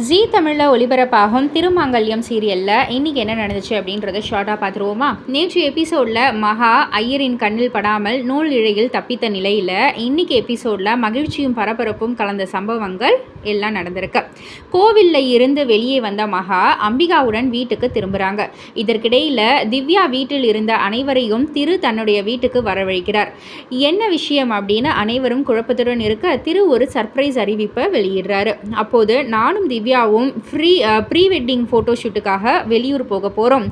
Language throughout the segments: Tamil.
ஜீ தமிழில் ஒளிபரப்பாகும் திருமாங்கல்யம் சீரியலில் இன்றைக்கி என்ன நடந்துச்சு அப்படின்றத ஷார்ட்டாக பார்த்துருவோமா. நேற்று எபிசோடில் மகா ஐயரின் கண்ணில் படாமல் நூல் இழையில் தப்பித்த நிலையில் இன்றைக்கி எபிசோடில் மகிழ்ச்சியும் பரபரப்பும் கலந்த சம்பவங்கள் எல்லாம் நடந்திருக்கு. கோவிலில் இருந்து வெளியே வந்த மகா அம்பிகாவுடன் வீட்டுக்கு திரும்புகிறாங்க. இதற்கிடையில் திவ்யா வீட்டில் இருந்த அனைவரையும் திரு தன்னுடைய வீட்டுக்கு வரவழைக்கிறார். என்ன விஷயம் அப்படின்னு அனைவரும் குழப்பத்துடன் இருக்க திரு ஒரு சர்ப்ரைஸ் அறிவிப்பை வெளியிடுறாரு. அப்போது நானும் திவ்யாவும் ப்ரீ வெட்டிங் ஃபோட்டோஷூட்டுக்காக வெளியூர் போக போகிறோம்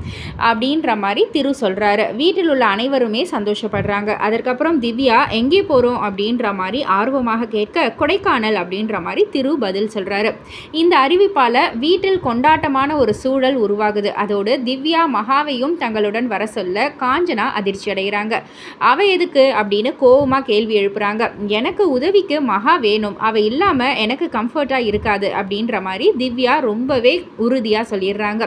அப்படின்ற மாதிரி திரு சொல்கிறாரு. வீட்டில் உள்ள அனைவருமே சந்தோஷப்படுறாங்க. அதற்கப்புறம் திவ்யா எங்கே போகிறோம் அப்படின்ற மாதிரி ஆர்வமாக கேட்க கொடைக்கானல் அப்படின்ற மாதிரி திரு பதில் சொல்கிறாரு. இந்த அறிவிப்பால் வீட்டில் கொண்டாட்டமான ஒரு சூழல் உருவாகுது. அதோடு திவ்யா மகாவையும் தங்களுடன் வர சொல்ல காஞ்சனா அதிர்ச்சி அடைகிறாங்க. அவ எதுக்கு அப்படின்னு கோவமாக கேள்வி எழுப்புறாங்க. எனக்கு உதவிக்கு மகா வேணும், அவ இல்லாமல் எனக்கு கம்ஃபர்ட்டாக இருக்காது அப்படின்ற மாதிரி திவ்யா ரொம்பவே உறுதியாக சொல்லிடுறாங்க.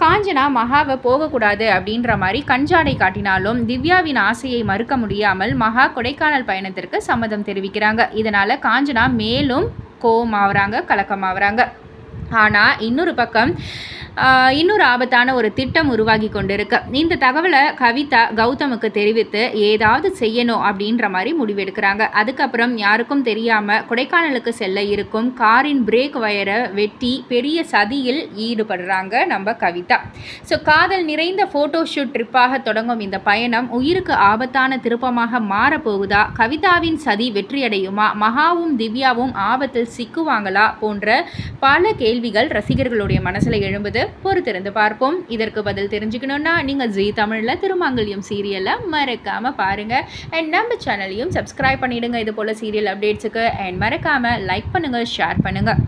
காஞ்சனா மகாவை போகக்கூடாது அப்படின்ற மாதிரி கஞ்சாடை காட்டினாலும் திவ்யாவின் ஆசையை மறுக்க முடியாமல் மகா கொடைக்கானல் பயணத்திற்கு சம்மதம் தெரிவிக்கிறாங்க. இதனால் காஞ்சனா மேலும் கோவமாகறாங்க, கலக்கமாகறாங்க. ஆனால் இன்னொரு பக்கம் இன்னொரு ஆபத்தான ஒரு திட்டம் உருவாகி கொண்டிருக்கு. இந்த தகவலை கவிதா கௌதமுக்கு தெரிவித்து ஏதாவது செய்யணும் அப்படின்ற மாதிரி முடிவெடுக்கிறாங்க. அதுக்கப்புறம் யாருக்கும் தெரியாமல் கொடைக்கானலுக்கு செல்ல இருக்கும் காரின் பிரேக் வயரை வெட்டி பெரிய சதியில் ஈடுபடுறாங்க நம்ம கவிதா. ஸோ காதல் நிறைந்த ஃபோட்டோஷூட் ட்ரிப்பாக தொடங்கும் இந்த பயணம் உயிருக்கு ஆபத்தான திருப்பமாக மாறப்போகுதா? கவிதாவின் சதி வெற்றியடையுமா? மகாவும் திவ்யாவும் ஆபத்தில் சிக்குவாங்களா? போன்ற பல கேள்விகள் ரசிகர்களுடைய மனசில் எழும்புது. பொறுத்திருந்து பார்ப்போம். இதற்கு பதில் தெரிஞ்சுக்கணுன்னா நீங்கள் ஜீ தமிழில் திருமாங்கல்யம் சீரியலை மறக்காமல் பாருங்கள். அண்ட் நம்ம சேனலையும் சப்ஸ்கிரைப் பண்ணிவிடுங்க இது போல் சீரியல் அப்டேட்ஸுக்கு. அண்ட் மறக்காமல் லைக் பண்ணுங்கள், ஷேர் பண்ணுங்கள்.